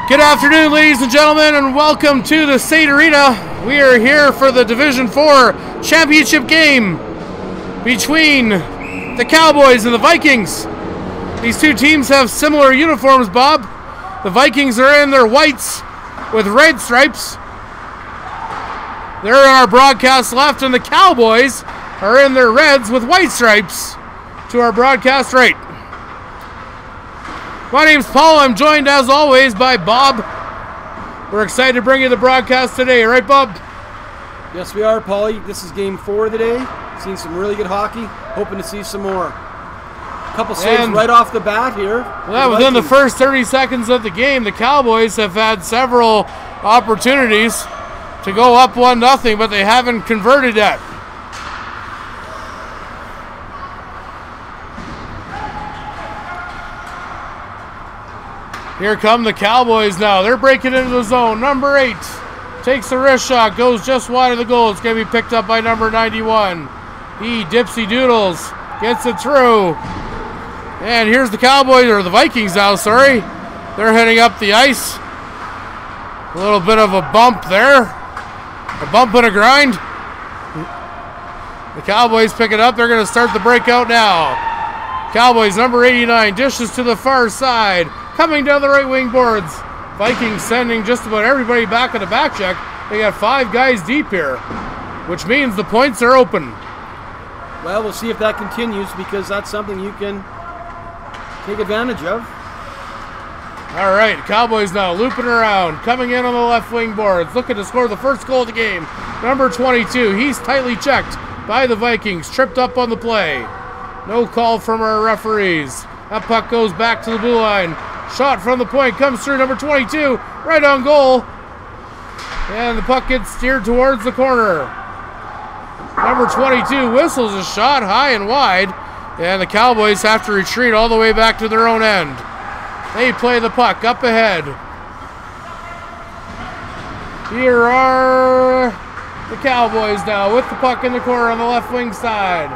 Good afternoon, ladies and gentlemen, and welcome to the State Arena. We are here for the Division 4 championship game between the Cowboys and the Vikings. These two teams have similar uniforms, Bob. The Vikings are in their whites with red stripes. They're on our broadcast left, and the Cowboys are in their reds with white stripes to our broadcast right. My name's Paul. I'm joined, as always, by Bob. We're excited to bring you the broadcast today. Right, Bob? Yes, we are, Paulie. This is game 4 of the day. Seen some really good hockey. Hoping to see some more. A couple saves right off the bat here. Well, within the first 30 seconds of the game, the Cowboys have had several opportunities to go up 1-0, but they haven't converted yet. Here come the Cowboys now. They're breaking into the zone. Number 8 takes the wrist shot, goes just wide of the goal. It's going to be picked up by number 91. He dipsy doodles, gets it through. And here's the Cowboys, or the Vikings now, sorry. They're heading up the ice. A little bit of a bump there. A bump and a grind. The Cowboys pick it up. They're going to start the breakout now. Cowboys, number 89, dishes to the far side. Coming down the right wing boards. Vikings sending just about everybody back on the back check. They got 5 guys deep here, which means the points are open. Well, we'll see if that continues, because that's something you can take advantage of. All right, Cowboys now looping around, coming in on the left wing boards, looking to score the first goal of the game. Number 22, he's tightly checked by the Vikings, tripped up on the play. No call from our referees. That puck goes back to the blue line. Shot from the point comes through, number 22, right on goal. And the puck gets steered towards the corner. Number 22 whistles a shot high and wide, and the Cowboys have to retreat all the way back to their own end. They play the puck up ahead. Here are the Cowboys now with the puck in the corner on the left wing side.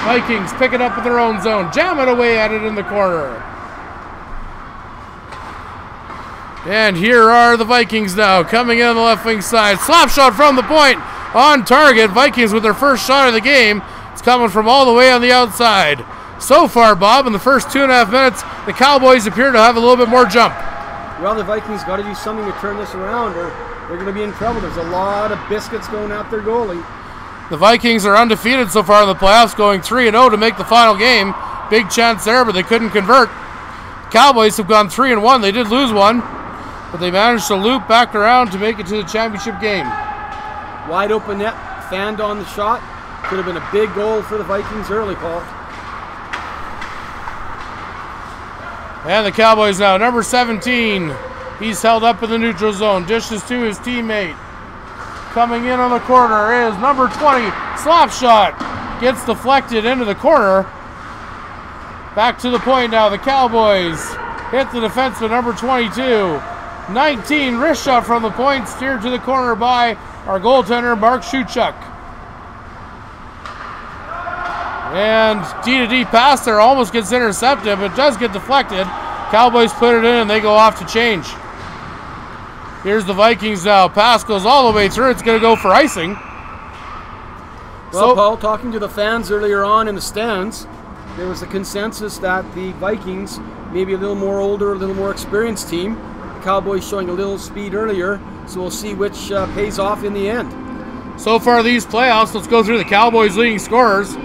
Vikings pick it up in their own zone, jamming away at it in the corner. And here are the Vikings now, coming in on the left wing side. Slap shot from the point, on target. Vikings with their first shot of the game. It's coming from all the way on the outside. So far, Bob, in the first 2.5 minutes, the Cowboys appear to have a little bit more jump. Well, the Vikings got to do something to turn this around, or they're going to be in trouble. There's a lot of biscuits going at their goalie. The Vikings are undefeated so far in the playoffs, going 3-0 to make the final game. Big chance there, but they couldn't convert. Cowboys have gone 3-1. They did lose one, but they managed to loop back around to make it to the championship game. Wide open net, fanned on the shot. Could have been a big goal for the Vikings early, Paul. And the Cowboys now, number 17. He's held up in the neutral zone. Dishes to his teammate. Coming in on the corner is number 20. Slap shot. Gets deflected into the corner. Back to the point now. The Cowboys hit the defenseman, number 22. 19, wrist shot from the point, steered to the corner by our goaltender, Mark Shuchuk. And D-to-D pass there almost gets intercepted, but does get deflected. Cowboys put it in, and they go off to change. Here's the Vikings now. Pass goes all the way through. It's going to go for icing. Well, Paul, talking to the fans earlier on in the stands, there was a consensus that the Vikings, maybe a little more older, a little more experienced team, Cowboys showing a little speed earlier, so we'll see which pays off in the end. So far these playoffs, let's go through the Cowboys' leading scorers.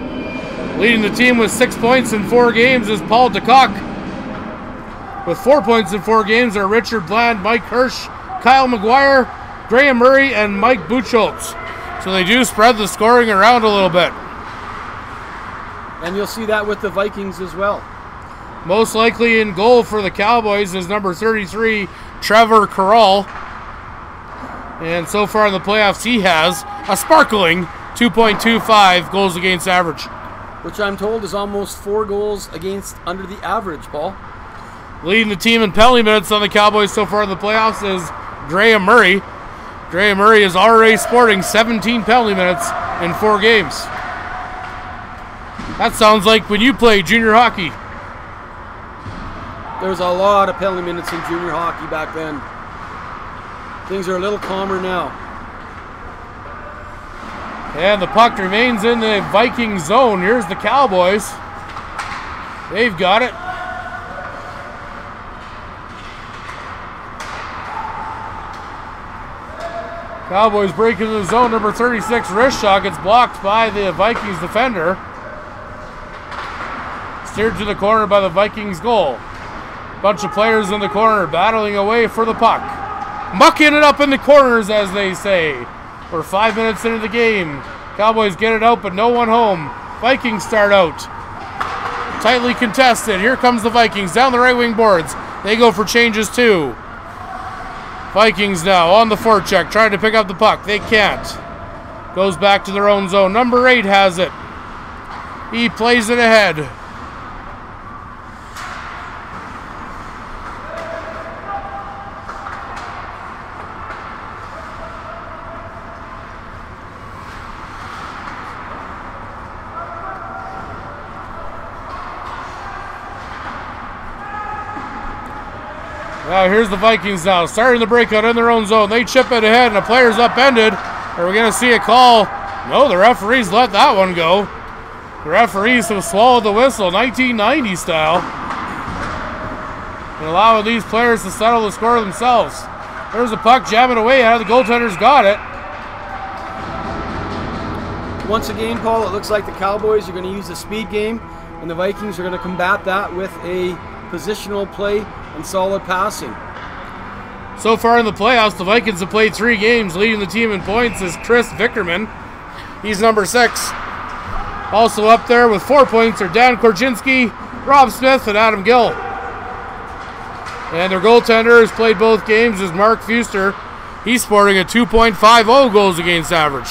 Leading the team with 6 points in 4 games is Paul DeCock. With 4 points in 4 games are Richard Bland, Mike Hirsch, Kyle McGuire, Graham Murray, and Mike Buchholz. So they do spread the scoring around a little bit. And you'll see that with the Vikings as well. Most likely in goal for the Cowboys is number 33, Trevor Carroll. And so far in the playoffs, he has a sparkling 2.25 goals against average. Which I'm told is almost 4 goals against under the average, Paul. Leading the team in penalty minutes on the Cowboys so far in the playoffs is Graham Murray. Graham Murray is already sporting 17 penalty minutes in 4 games. That sounds like when you played junior hockey. There was a lot of penalty minutes in junior hockey back then. Things are a little calmer now. And the puck remains in the Viking zone. Here's the Cowboys. They've got it. Cowboys break into the zone. Number 36, wrist shot, gets blocked by the Vikings defender. Steered to the corner by the Vikings goal. Bunch of players in the corner battling away for the puck. Mucking it up in the corners, as they say. We're 5 minutes into the game. Cowboys get it out, but no one home. Vikings start out. Tightly contested. Here comes the Vikings down the right wing boards. They go for changes too. Vikings now on the forecheck, trying to pick up the puck. They can't. Goes back to their own zone. Number 8 has it. He plays it ahead. Now here's the Vikings now, starting the breakout in their own zone. They chip it ahead and the player's upended. Are we going to see a call? No, the referees let that one go. The referees have swallowed the whistle, 1990 style. And allowing these players to settle the score themselves. There's a puck jamming away out. The goaltender's got it. Once again, Paul, it looks like the Cowboys are going to use the speed game, and the Vikings are going to combat that with a positional play and solid passing. So far in the playoffs, the Vikings have played 3 games. Leading the team in points is Chris Vickerman. He's number 6. Also up there with 4 points are Dan Korchinski, Rob Smith, and Adam Gill. And their goaltender has played both games is Mark Fuster. He's sporting a 2.50 goals against average.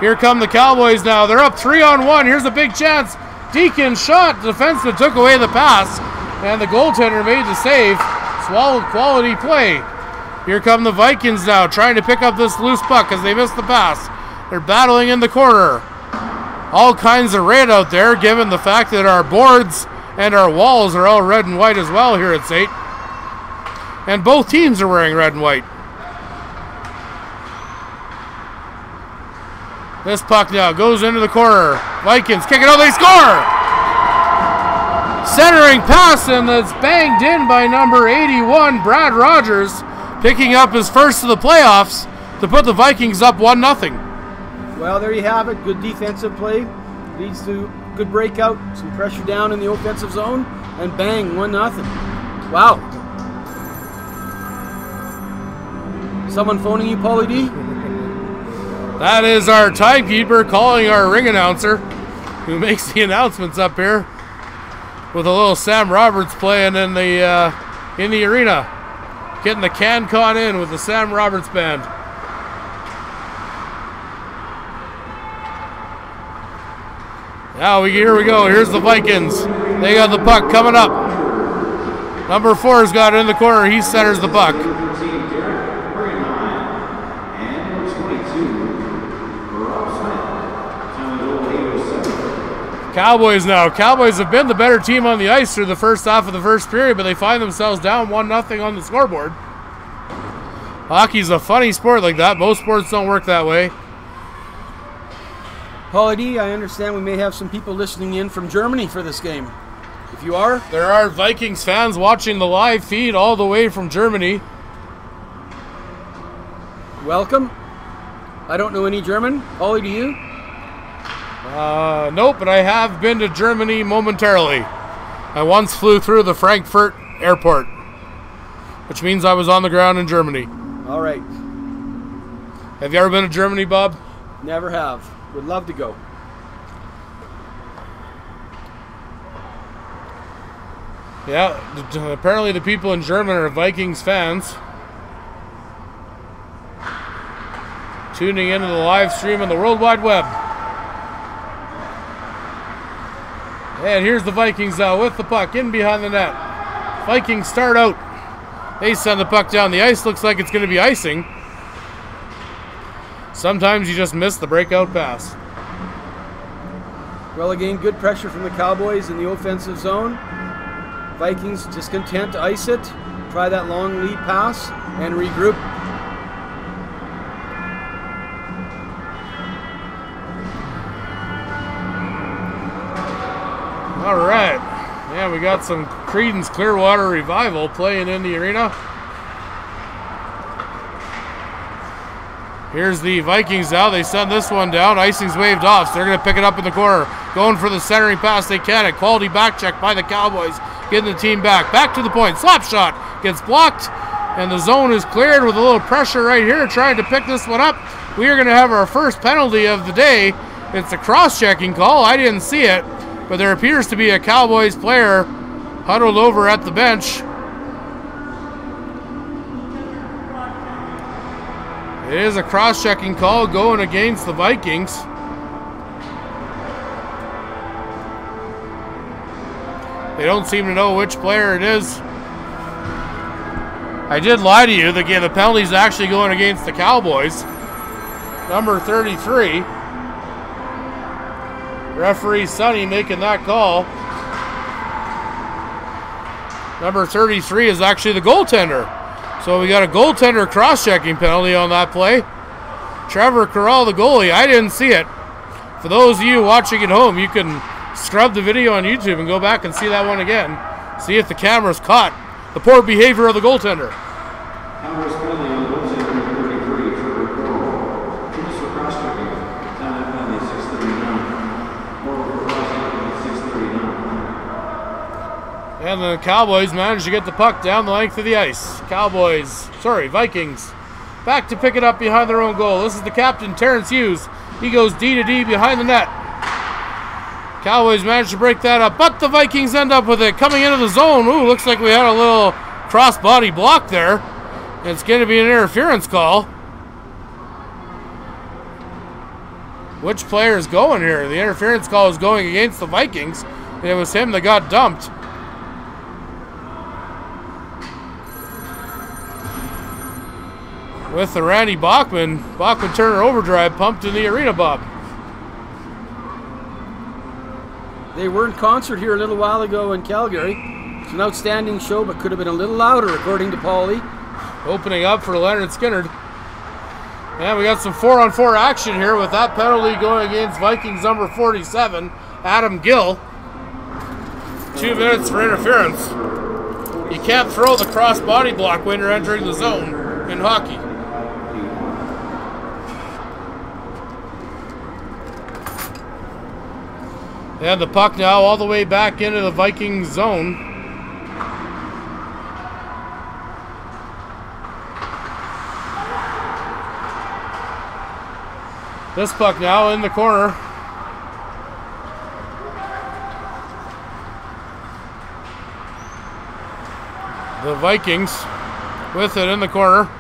Here come the Cowboys now. They're up 3-on-1. Here's a big chance. Deacon shot. The defenseman took away the pass. And the goaltender made the save. Swallowed quality play. Here come the Vikings now, trying to pick up this loose puck as they missed the pass. They're battling in the corner. All kinds of red out there, given the fact that our boards and our walls are all red and white as well here at St. And both teams are wearing red and white. This puck now goes into the corner. Vikings kick it out, they score! Centering pass, and that's banged in by number 81, Brad Rogers, picking up his first of the playoffs to put the Vikings up 1-0. Well, there you have it. Good defensive play. Leads to good breakout, some pressure down in the offensive zone, and bang, 1-0. Wow. Someone phoning you, Paulie D? That is our timekeeper calling our ring announcer, who makes the announcements up here, with a little Sam Roberts playing in the arena, getting the CanCon in with the Sam Roberts band. Now here we go. Here's the Vikings. They got the puck coming up. Number 4's got it in the corner. He centers the puck. Cowboys now. Cowboys have been the better team on the ice through the first half of the first period, but they find themselves down 1-0 on the scoreboard. Hockey's a funny sport like that. Most sports don't work that way. Paulie D, I understand we may have some people listening in from Germany for this game. If you are, there are Vikings fans watching the live feed all the way from Germany. Welcome. I don't know any German. Paulie, do you? Nope, but I have been to Germany momentarily. I once flew through the Frankfurt airport, which means I was on the ground in Germany. All right. Have you ever been to Germany, Bob? Never have. Would love to go. Yeah, apparently the people in Germany are Vikings fans. Tuning into the live stream on the World Wide Web. And here's the Vikings now with the puck in behind the net. Vikings start out. They send the puck down the ice. Looks like it's going to be icing. Sometimes you just miss the breakout pass. Well, again, good pressure from the Cowboys in the offensive zone. Vikings just content to ice it, try that long lead pass, and regroup. All right. Yeah, we got some Creedence Clearwater Revival playing in the arena. Here's the Vikings now. They send this one down. Icing's waved off, so they're going to pick it up in the corner. Going for the centering pass. They can. A quality back check by the Cowboys. Getting the team back. Back to the point. Slap shot. Gets blocked. And the zone is cleared with a little pressure right here. Trying to pick this one up. We are going to have our first penalty of the day. It's a cross-checking call. I didn't see it. But there appears to be a Cowboys player huddled over at the bench. It is a cross-checking call going against the Vikings. They don't seem to know which player it is. I did lie to you. The penalty is actually going against the Cowboys. Number 33. Referee Sonny making that call. Number 33 is actually the goaltender. So we got a goaltender cross-checking penalty on that play. Trevor Corral, the goalie. I didn't see it. For those of you watching at home, you can scrub the video on YouTube and go back and see that one again. See if the camera's caught the poor behavior of the goaltender. And the Cowboys managed to get the puck down the length of the ice. Vikings, back to pick it up behind their own goal. This is the captain, Terrence Hughes. He goes D to D behind the net. Cowboys managed to break that up, but the Vikings end up with it coming into the zone. Ooh, looks like we had a little cross-body block there. It's going to be an interference call. Which player is going here? The interference call is going against the Vikings. It was him that got dumped. With the Randy Bachman-Turner overdrive pumped in the arena, Bob. They were in concert here a little while ago in Calgary. It's an outstanding show, but could have been a little louder, according to Paulie. Opening up for Leonard Skinner. And we got some 4-on-4 action here with that penalty going against Vikings number 47, Adam Gill. 2 minutes for interference. You can't throw the cross-body block when you're entering the zone in hockey. And the puck now all the way back into the Vikings zone. This puck now in the corner. The Vikings with it in the corner.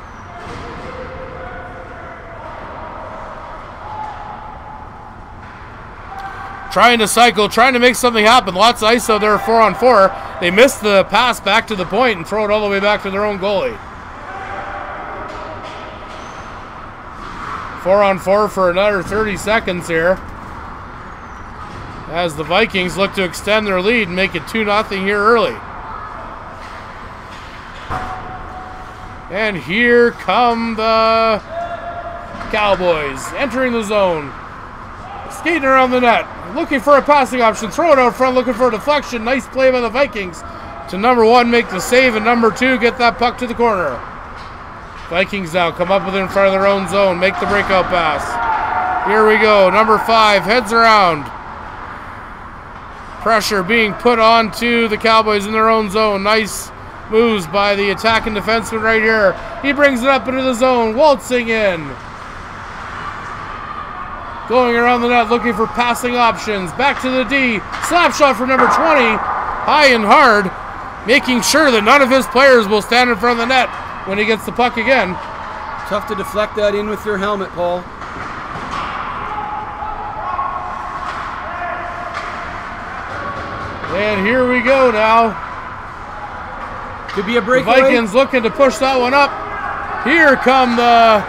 Trying to cycle, trying to make something happen. Lots of ice out there, 4-on-4. They missed the pass back to the point and throw it all the way back to their own goalie. 4-on-4 for another 30 seconds here. As the Vikings look to extend their lead and make it 2-0 here early. And here come the Cowboys entering the zone. Skating around the net, looking for a passing option, throw it out front, looking for a deflection. Nice play by the Vikings to number 1 make the save, and number 2 get that puck to the corner. Vikings now come up with it in front of their own zone, make the breakout pass. Here we go, number 5 heads around. Pressure being put onto the Cowboys in their own zone. Nice moves by the attacking defenseman right here. He brings it up into the zone, waltzing in. Going around the net, looking for passing options. Back to the D. Slap shot from number 20. High and hard. Making sure that none of his players will stand in front of the net when he gets the puck again. Tough to deflect that in with your helmet, Paul. And here we go now. Could be a breakaway. The Vikings looking to push that one up. Here come the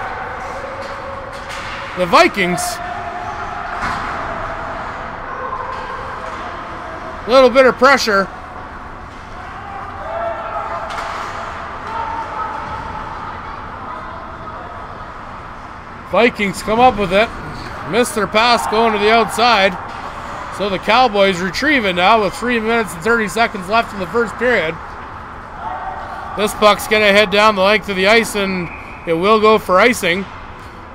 A little bit of pressure. Vikings come up with it. Missed their pass going to the outside. So the Cowboys retrieve it now with 3 minutes and 30 seconds left in the first period. This puck's going to head down the length of the ice, and it will go for icing.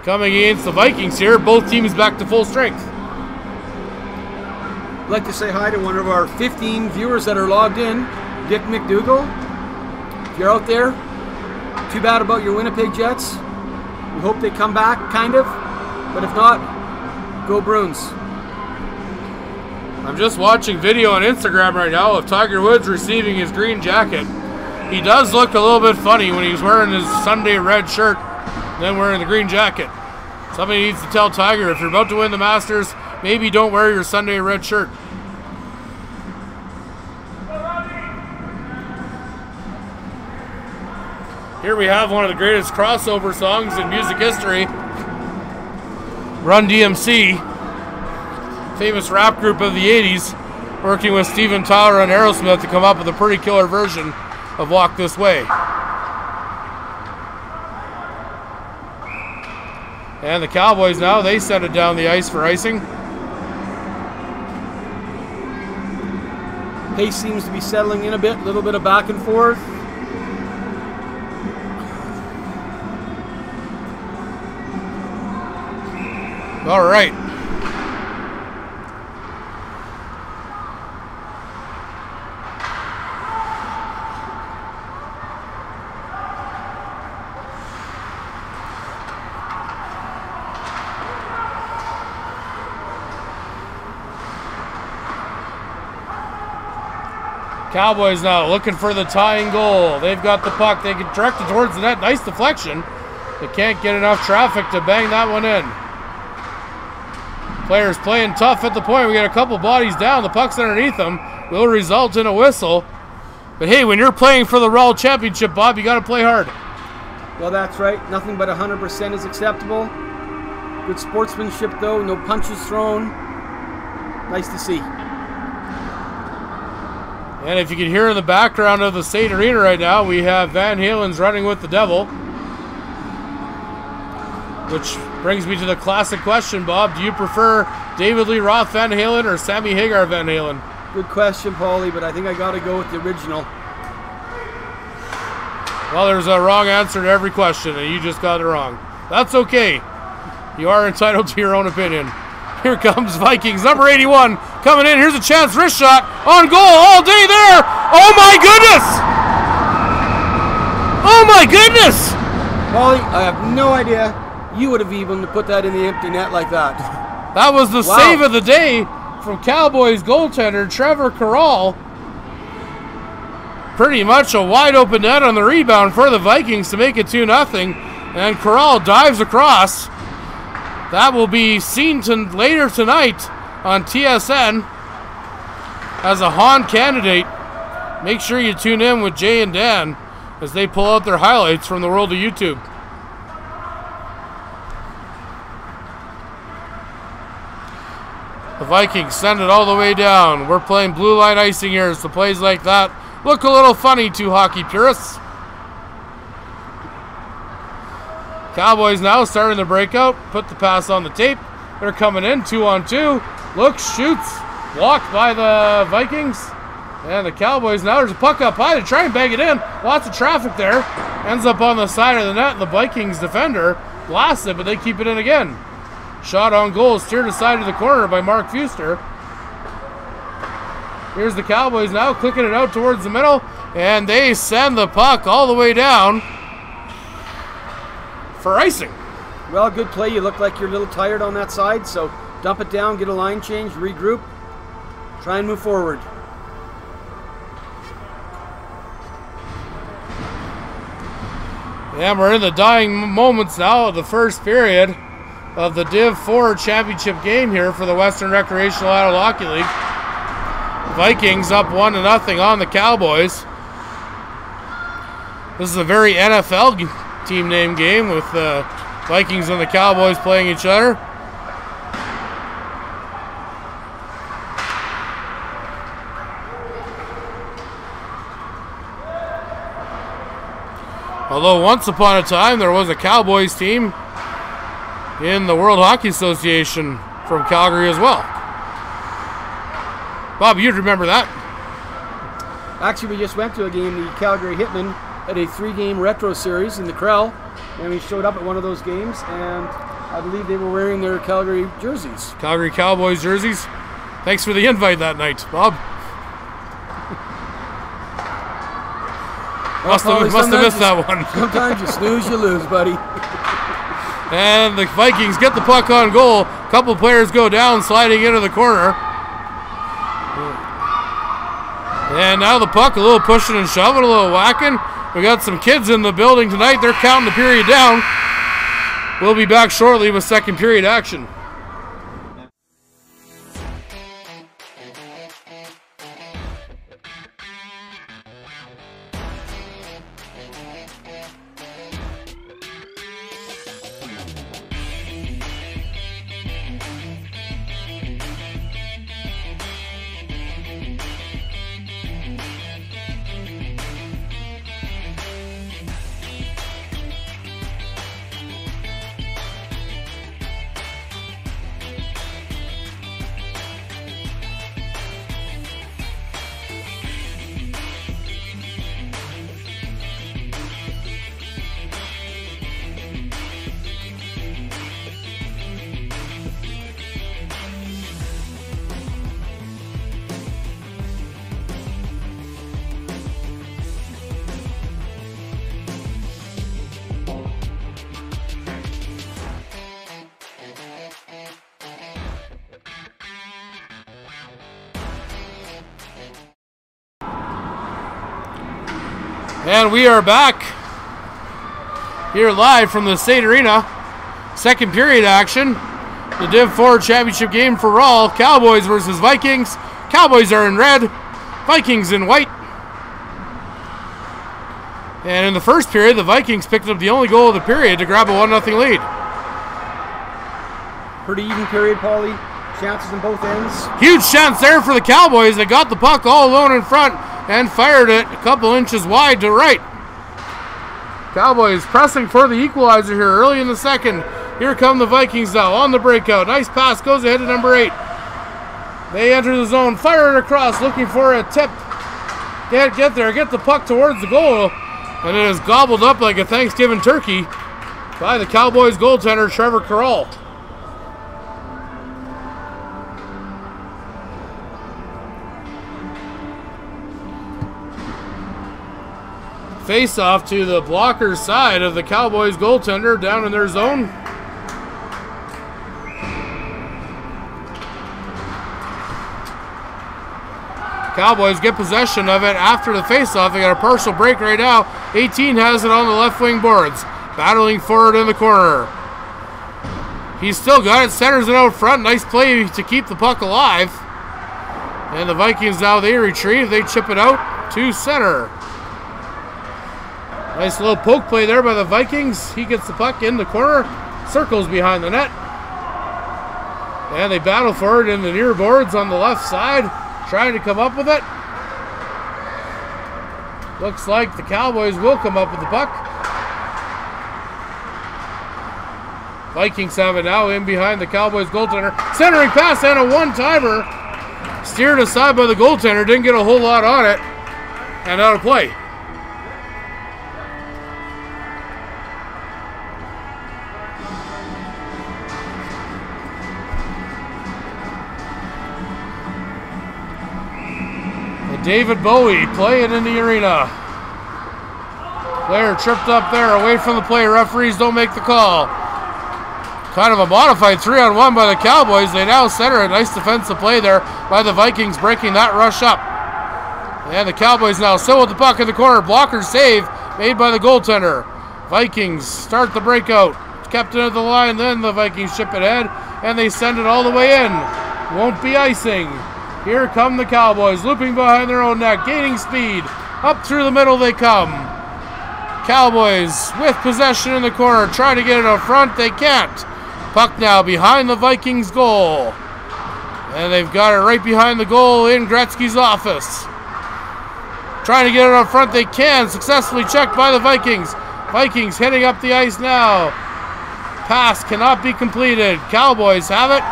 Coming against the Vikings here, both teams back to full strength. I'd like to say hi to one of our 15 viewers that are logged in, Dick McDougall. If you're out there, too bad about your Winnipeg Jets. We hope they come back, kind of. But if not, go Bruins. I'm just watching video on Instagram right now of Tiger Woods receiving his green jacket. He does look a little bit funny when he's wearing his Sunday red shirt and then wearing the green jacket. Somebody needs to tell Tiger, if you're about to win the Masters, maybe don't wear your Sunday red shirt. Here we have one of the greatest crossover songs in music history. Run DMC, famous rap group of the 80s, working with Steven Tyler and Aerosmith to come up with a pretty killer version of Walk This Way. And the Cowboys now, they send it down the ice for icing. Pace seems to be settling in a bit, a little bit of back and forth. All right. Cowboys now looking for the tying goal. They've got the puck. They can direct it towards the net. Nice deflection. They can't get enough traffic to bang that one in. Players playing tough at the point. We got a couple bodies down. The puck's underneath them. Will result in a whistle. But hey, when you're playing for the WRAHL Championship, Bob, you got to play hard. Well, that's right. Nothing but 100% is acceptable. Good sportsmanship, though. No punches thrown. Nice to see. And if you can hear in the background of the State Arena right now, we have Van Halen's Running with the Devil. Which brings me to the classic question, Bob. Do you prefer David Lee Roth Van Halen or Sammy Hagar Van Halen? Good question, Paulie, but I think I got to go with the original. Well, there's a wrong answer to every question, and you just got it wrong. That's okay. You are entitled to your own opinion. Here comes Vikings, number 81, coming in. Here's a chance, wrist shot, on goal, all day there. Oh my goodness! Oh my goodness! Paulie, I have no idea you would have even put that in the empty net like that. That was the save of the day from Cowboys goaltender Trevor Carroll. Pretty much a wide open net on the rebound for the Vikings to make it 2-0. And Carroll dives across. That will be seen later tonight on TSN as a Hahn candidate. Make sure you tune in with Jay and Dan as they pull out their highlights from the world of YouTube. The Vikings send it all the way down. We're playing blue line icing here, so plays like that look a little funny to hockey purists. Cowboys now starting the breakout. Put the pass on the tape. They're coming in 2-on-2. Looks, shoots. Blocked by the Vikings. And the Cowboys now, there's a puck up high to try and bang it in. Lots of traffic there. Ends up on the side of the net, and the Vikings defender blasts it, but they keep it in again. Shot on goal, steered aside to the corner by Mark Fuster. Here's the Cowboys now clicking it out towards the middle, and they send the puck all the way down for icing. Well, good play. You look like you're a little tired on that side, so dump it down, get a line change, regroup, try and move forward. And we're in the dying moments now of the first period of the Div 4 championship game here for the Western Recreational Adult Hockey League. Vikings up 1-0 on the Cowboys. This is a very NFL team name game with the Vikings and the Cowboys playing each other. Although once upon a time there was a Cowboys team in the World Hockey Association from Calgary as well. Bob, you'd remember that. Actually, we just went to a game. The Calgary Hitmen had a 3-game retro series in the WRAHL, and we showed up at one of those games, and I believe they were wearing their Calgary jerseys. Calgary Cowboys jerseys. Thanks for the invite that night, Bob. Must have missed that one. Sometimes you snooze, you lose, buddy. And the Vikings get the puck on goal. A couple players go down, sliding into the corner. And now the puck, a little pushing and shoving, a little whacking. We got some kids in the building tonight. They're counting the period down. We'll be back shortly with second period action. And we are back here live from the State Arena. Second period action. The Div 4 championship game for WRAHL. Cowboys versus Vikings. Cowboys are in red, Vikings in white. And in the first period, the Vikings picked up the only goal of the period to grab a 1-0 lead. Pretty even period, Paulie. Chances on both ends. Huge chance there for the Cowboys. They got the puck all alone in front and fired it a couple inches wide to right. Cowboys pressing for the equalizer here early in the second. Here come the Vikings now on the breakout. Nice pass goes ahead to number 8. They enter the zone, fire it across, looking for a tip. Get there, get the puck towards the goal. And it is gobbled up like a Thanksgiving turkey by the Cowboys goaltender, Trevor Carroll. Face off to the blocker side of the Cowboys goaltender down in their zone. Cowboys get possession of it after the face-off. They got a partial break right now. 18 has it on the left wing boards, battling forward in the corner. He's still got it, centers it out front. Nice play to keep the puck alive. And the Vikings now, they retrieve. They chip it out to center. Nice little poke play there by the Vikings. He gets the puck in the corner, circles behind the net. And they battle forward in the near boards on the left side, trying to come up with it. Looks like the Cowboys will come up with the puck. Vikings have it now in behind the Cowboys goaltender. Centering pass and a one-timer. Steered aside by the goaltender, didn't get a whole lot on it. And out of play. David Bowie playing in the arena. Player tripped up there away from the play. Referees don't make the call. Kind of a modified 3-on-1 by the Cowboys. They now center a nice defensive play there by the Vikings, breaking that rush up. And the Cowboys now still with the puck in the corner. Blocker save made by the goaltender. Vikings start the breakout. Kept it at the line, then the Vikings chip it ahead, and they send it all the way in. Won't be icing. Here come the Cowboys, looping behind their own net, gaining speed. Up through the middle they come. Cowboys with possession in the corner, trying to get it up front. They can't. Puck now behind the Vikings goal. And they've got it right behind the goal in Gretzky's office. Trying to get it up front. They can. Successfully checked by the Vikings. Vikings heading up the ice now. Pass cannot be completed. Cowboys have it.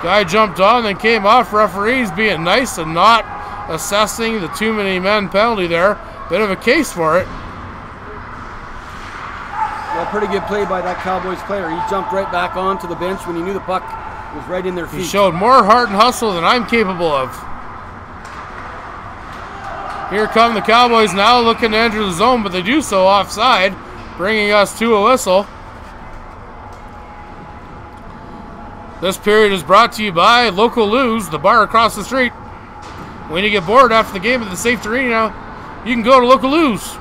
Guy jumped on and came off. Referees being nice and not assessing the too many men penalty there. Bit of a case for it. Well, pretty good play by that Cowboys player. He jumped right back onto the bench when he knew the puck was right in their feet. He showed more heart and hustle than I'm capable of. Here come the Cowboys now looking to enter the zone, but they do so offside, bringing us to a whistle. This period is brought to you by Local Lou's, the bar across the street. When you get bored after the game at the Safe Arena, you can go to Local Lou's.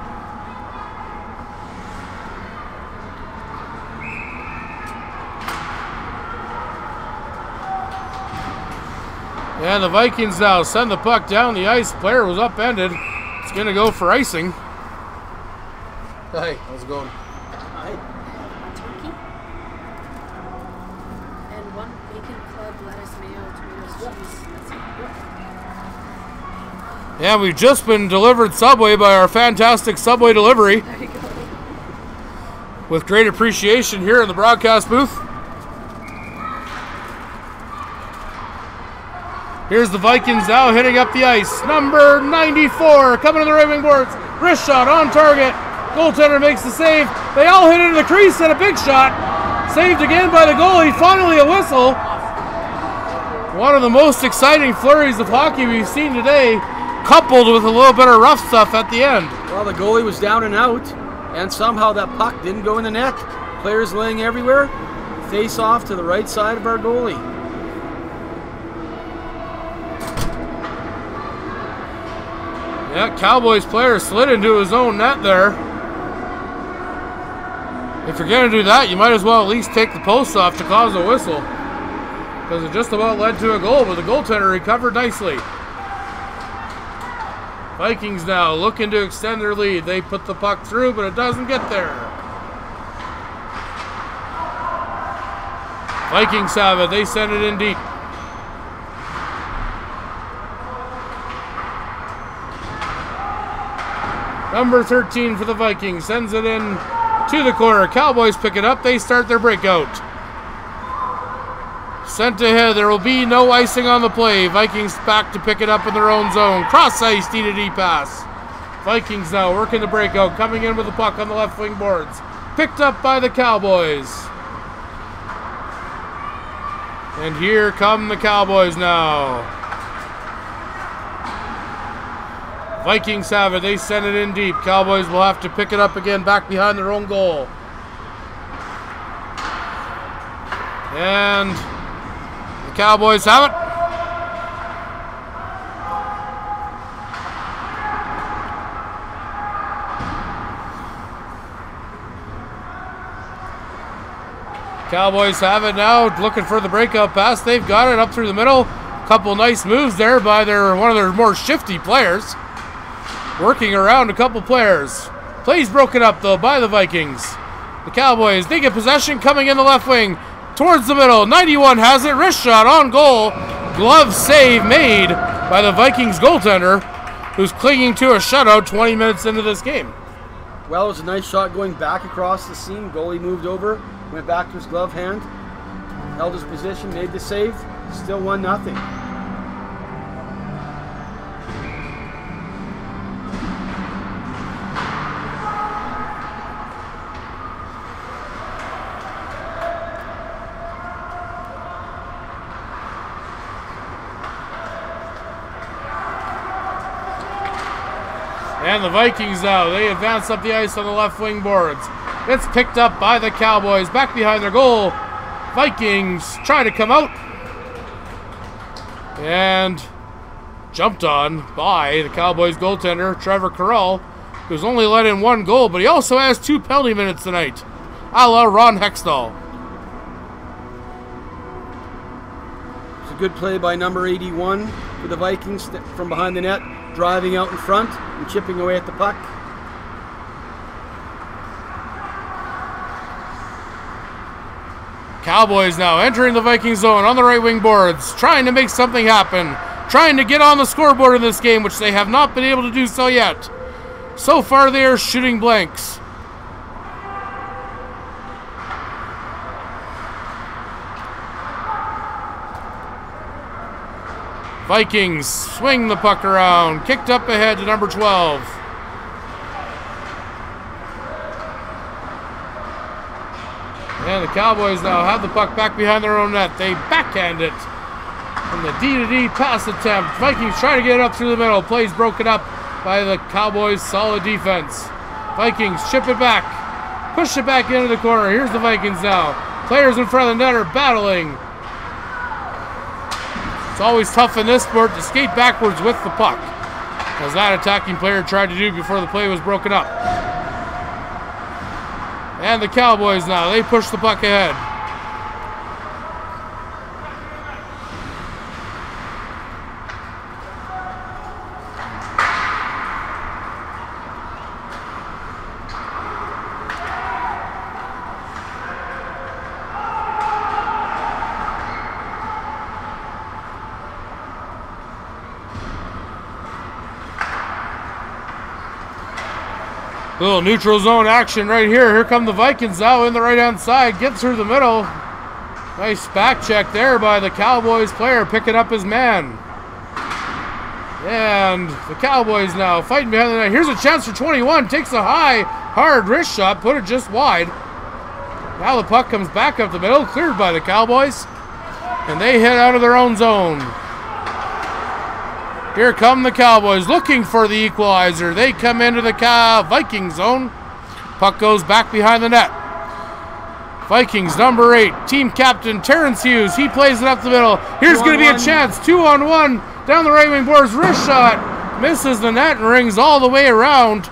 And the Vikings now send the puck down the ice. Player was upended. It's going to go for icing. Hey, how's it going? Hi. Turkey. And 1 bacon club, lettuce, mayo, tomatoes, cheese. That's it. Yeah, we've just been delivered Subway by our fantastic Subway delivery. There you go. With great appreciation here in the broadcast booth. Here's the Vikings now hitting up the ice. Number 94 coming to the right wing boards. Wrist shot on target. Goaltender makes the save. They all hit into the crease and a big shot. Saved again by the goalie. Finally a whistle. One of the most exciting flurries of hockey we've seen today, coupled with a little bit of rough stuff at the end. Well, the goalie was down and out, and somehow that puck didn't go in the net. Players laying everywhere. Face off to the right side of our goalie. Yeah, Cowboys player slid into his own net there. If you're going to do that, you might as well at least take the post off to cause a whistle. Because it just about led to a goal, but the goaltender recovered nicely. Vikings now looking to extend their lead. They put the puck through, but it doesn't get there. Vikings have it. They send it in deep. Number 13 for the Vikings sends it in to the corner. Cowboys pick it up. They start their breakout. Sent ahead. There will be no icing on the play. Vikings back to pick it up in their own zone. Cross ice, D-to-D pass. Vikings now working the breakout. Coming in with the puck on the left wing boards. Picked up by the Cowboys. And here come the Cowboys now. Vikings have it. They send it in deep. Cowboys will have to pick it up again back behind their own goal. And the Cowboys have it. Cowboys have it now, looking for the breakout pass. They've got it up through the middle. Couple nice moves there by one of their more shifty players. Working around a couple players. Plays broken up, though, by the Vikings. The Cowboys, they get possession coming in the left wing. Towards the middle. 91 has it. Wrist shot on goal. Glove save made by the Vikings goaltender, who's clinging to a shutout 20 minutes into this game. Well, it was a nice shot going back across the seam. Goalie moved over, went back to his glove hand, held his position, made the save. Still 1-0. And the Vikings now, they advance up the ice on the left wing boards. It's picked up by the Cowboys, back behind their goal. Vikings try to come out. And jumped on by the Cowboys goaltender, Trevor Carell, who's only let in 1 goal, but he also has 2 penalty minutes tonight, a la Ron Hextall. It's a good play by number 81 for the Vikings from behind the net, driving out in front and chipping away at the puck. Cowboys now entering the Viking zone on the right wing boards, trying to make something happen, trying to get on the scoreboard in this game, which they have not been able to do so yet. So far, they are shooting blanks. Vikings swing the puck around. Kicked up ahead to number 12. And the Cowboys now have the puck back behind their own net. They backhand it. And the D-to-D pass attempt. Vikings trying to get it up through the middle. Plays broken up by the Cowboys' solid defense. Vikings chip it back. Push it back into the corner. Here's the Vikings now. Players in front of the net are battling. It's always tough in this sport to skate backwards with the puck, as that attacking player tried to do before the play was broken up. And the Cowboys now, they push the puck ahead. Little neutral zone action right here. Here come the Vikings now in the right-hand side. Get through the middle. Nice back check there by the Cowboys player, picking up his man. And the Cowboys now fighting behind the net. Here's a chance for 21. Takes a high, hard wrist shot. Put it just wide. Now the puck comes back up the middle. Cleared by the Cowboys. And they hit out of their own zone. Here come the Cowboys looking for the equalizer. They come into the Viking zone. Puck goes back behind the net. Vikings number 8, team captain Terrence Hughes. He plays it up the middle. Here's going to be a chance. 2-on-1 down the right wing boards. Wrist shot. Misses the net and rings all the way around.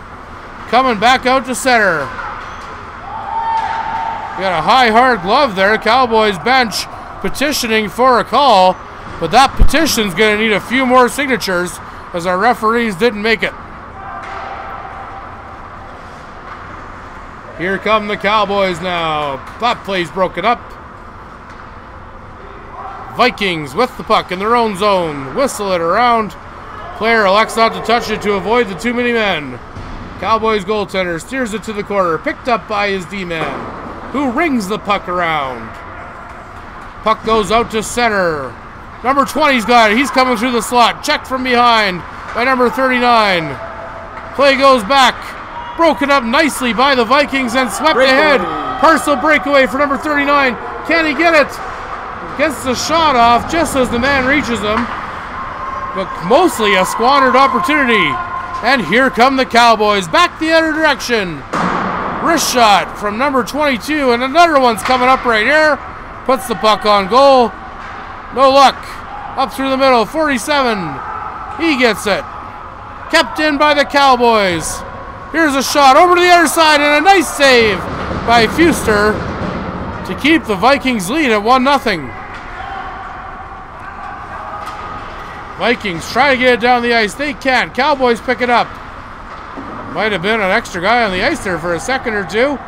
Coming back out to center. We got a high, hard glove there. Cowboys bench petitioning for a call. But that petition's going to need a few more signatures, as our referees didn't make it. Here come the Cowboys now. That play's broken up. Vikings with the puck in their own zone. Whistle it around. Player elects not to touch it to avoid the too many men. Cowboys goaltender steers it to the corner. Picked up by his D-man, who rings the puck around. Puck goes out to center. Number 20's got it. He's coming through the slot. Checked from behind by number 39. Play goes back. Broken up nicely by the Vikings and swept ahead. Partial breakaway for number 39. Can he get it? Gets the shot off just as the man reaches him. But mostly a squandered opportunity. And here come the Cowboys. Back the other direction. Wrist shot from number 22. And another one's coming up right here. Puts the puck on goal. No luck. Up through the middle. 47. He gets it. Kept in by the Cowboys. Here's a shot over to the other side and a nice save by Fuster to keep the Vikings lead at 1-0. Vikings try to get it down the ice. They can't. Cowboys pick it up. Might have been an extra guy on the ice there for a second or two.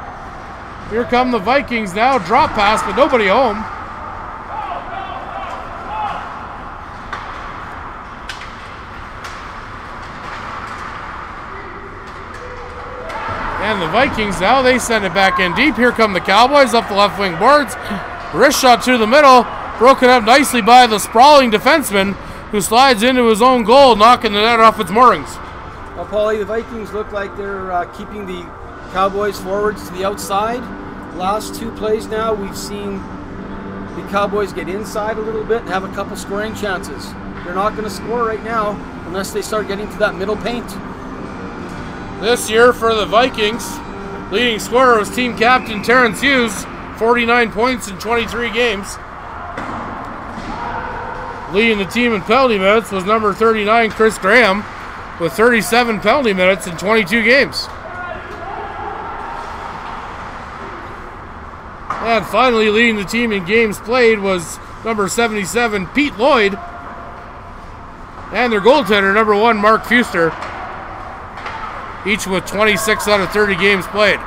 Here come the Vikings now. Drop pass, but nobody home. And the Vikings now, they send it back in deep. Here come the Cowboys up the left wing boards. Wrist shot to the middle. Broken up nicely by the sprawling defenseman, who slides into his own goal, knocking the net off its moorings. Well, Paulie, the Vikings look like they're keeping the Cowboys forwards to the outside. Last two plays now, we've seen the Cowboys get inside a little bit and have a couple scoring chances. They're not going to score right now unless they start getting to that middle paint. This year for the Vikings, leading scorer was team captain Terrence Hughes, 49 points in 23 games. Leading the team in penalty minutes was number 39, Chris Graham, with 37 penalty minutes in 22 games. And finally, leading the team in games played was number 77, Pete Lloyd, and their goaltender, number 1, Mark Fuster, each with 26 out of 30 games played.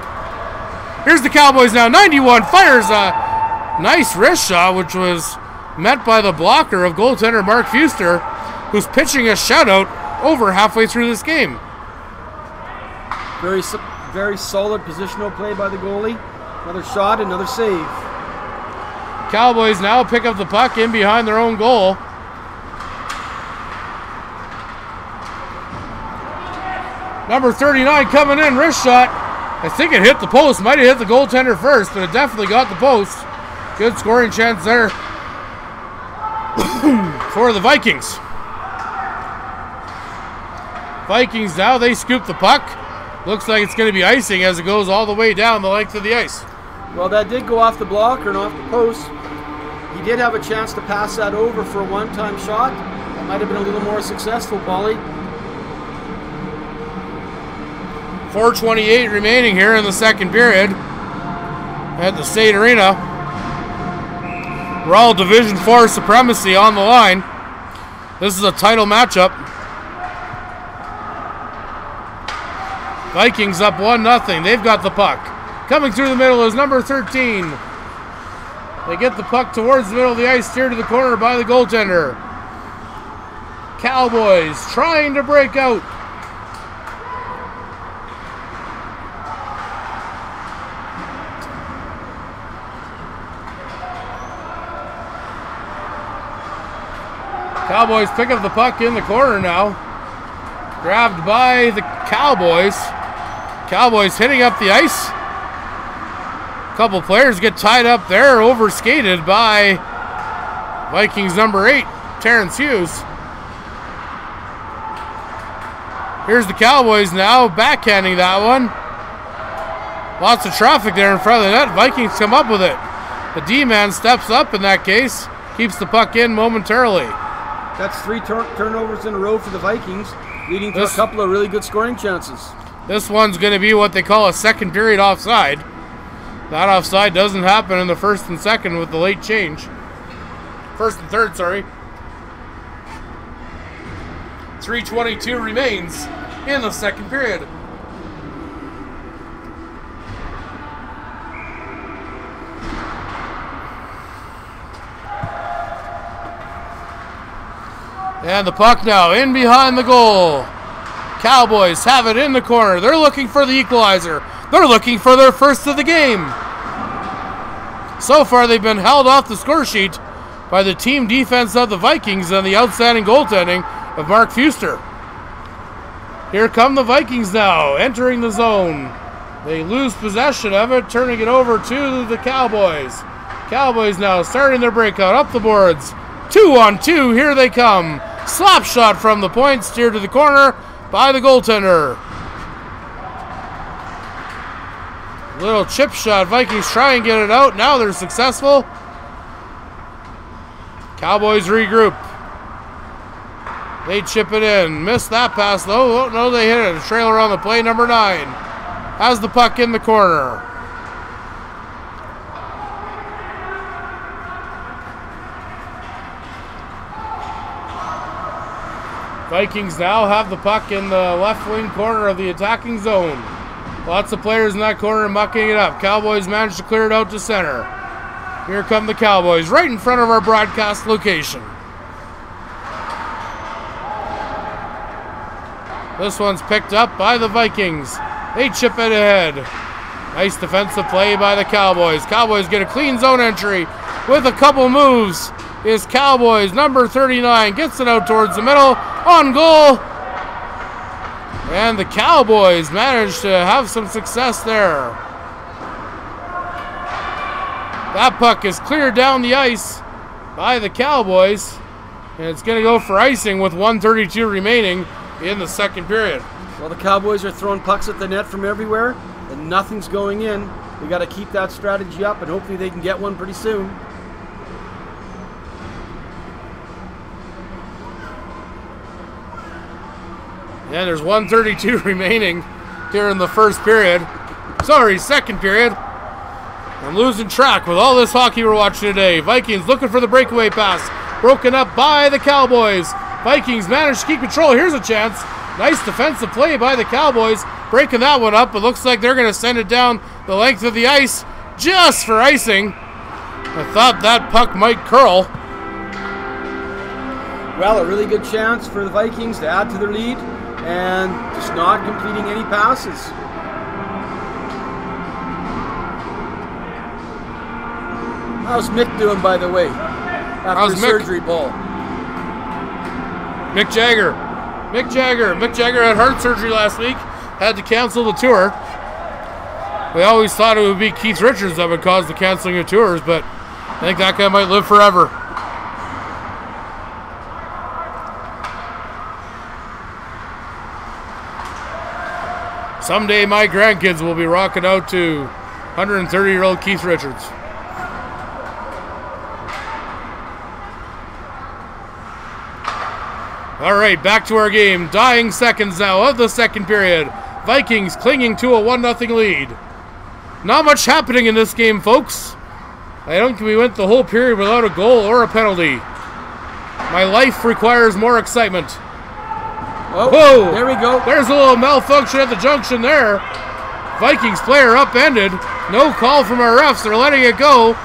Here's the Cowboys now. 91 fires a nice wrist shot, which was met by the blocker of goaltender Mark Fuster, who's pitching a shutout over halfway through this game. Very solid positional play by the goalie. Another shot, another save. Cowboys now pick up the puck in behind their own goal. Number 39 coming in, wrist shot. I think it hit the post. Might have hit the goaltender first, but it definitely got the post. Good scoring chance there for the Vikings. Vikings now, they scoop the puck. Looks like it's going to be icing as it goes all the way down the length of the ice. Well, that did go off the block and off the post. He did have a chance to pass that over for a one-time shot. That might have been a little more successful, Paulie. 4:28 remaining here in the second period at the State Arena. WRAHL Division 4 supremacy on the line. This is a title matchup. Vikings up 1-0. They've got the puck. Coming through the middle is number 13. They get the puck towards the middle of the ice, steered to the corner by the goaltender. Cowboys trying to break out. Cowboys pick up the puck in the corner now. Grabbed by the Cowboys. Cowboys hitting up the ice. A couple players get tied up there, overskated by Vikings number 8, Terrence Hughes. Here's the Cowboys now, backhanding that one. Lots of traffic there in front of the net. Vikings come up with it. The D-man steps up in that case, keeps the puck in momentarily. That's 3 turnovers in a row for the Vikings, leading to a couple of really good scoring chances. This one's going to be what they call a second period offside. That offside doesn't happen in the first and second with the late change. First and third, sorry. 3:22 remains in the second period. And the puck now in behind the goal. Cowboys have it in the corner. They're looking for the equalizer. They're looking for their first of the game. So far, they've been held off the score sheet by the team defense of the Vikings and the outstanding goaltending of Mark Fuster. Here come the Vikings now, entering the zone. They lose possession of it, turning it over to the Cowboys. Cowboys now starting their breakout up the boards. 2-on-2, here they come. Slap shot from the point, steered to the corner by the goaltender. Little chip shot. Vikings try and get it out. Now they're successful. Cowboys regroup. They chip it in. Missed that pass though. Oh, no, they hit it. A trailer on the play. Number 9 has the puck in the corner. Vikings now have the puck in the left wing corner of the attacking zone. Lots of players in that corner mucking it up. Cowboys managed to clear it out to center. Here come the Cowboys right in front of our broadcast location. This one's picked up by the Vikings. They chip it ahead. Nice defensive play by the Cowboys. Cowboys get a clean zone entry with a couple moves. Is Cowboys number 39 gets it out towards the middle on goal. And the Cowboys managed to have some success there. That puck is cleared down the ice by the Cowboys. And it's going to go for icing with 1:32 remaining in the second period. Well, the Cowboys are throwing pucks at the net from everywhere, and nothing's going in. We got to keep that strategy up, and hopefully they can get one pretty soon. Yeah, there's 1:32 remaining here in the first period. Sorry, second period. I'm losing track with all this hockey we're watching today. Vikings looking for the breakaway pass. Broken up by the Cowboys. Vikings managed to keep control. Here's a chance. Nice defensive play by the Cowboys. Breaking that one up. It looks like they're going to send it down the length of the ice just for icing. I thought that puck might curl. Well, a really good chance for the Vikings to add to their lead and just not completing any passes. How's Mick doing, by the way? After surgery, Paul. Mick Jagger. Mick Jagger had heart surgery last week. Had to cancel the tour. We always thought it would be Keith Richards that would cause the canceling of tours, but I think that guy might live forever. Someday my grandkids will be rocking out to 130-year-old Keith Richards. All right, back to our game. Dying seconds now of the second period. Vikings clinging to a 1-0 lead. Not much happening in this game, folks. I don't think we went the whole period without a goal or a penalty. My life requires more excitement. Oh, whoa! There we go. There's a little malfunction at the junction there. Vikings player upended. No call from our refs. They're letting it go.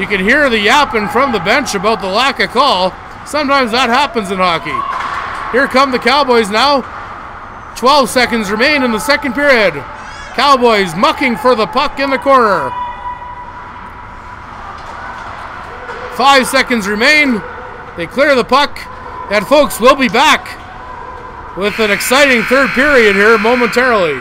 You can hear the yapping from the bench about the lack of call. Sometimes that happens in hockey. Here come the Cowboys now. 12 seconds remain in the second period. Cowboys mucking for the puck in the corner. 5 seconds remain. They clear the puck. And folks, we'll be back with an exciting third period here momentarily.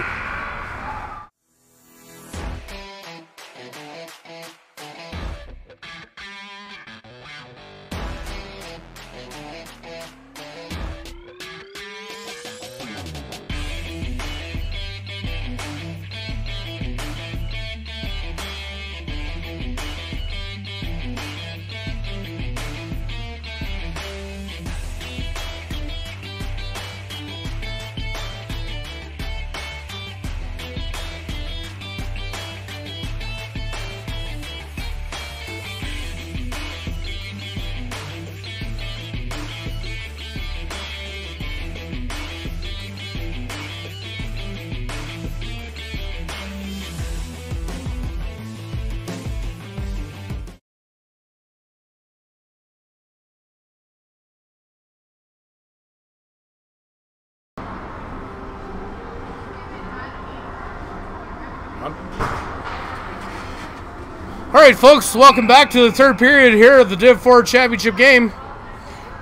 All right, folks, welcome back to the third period here of the Div 4 Championship game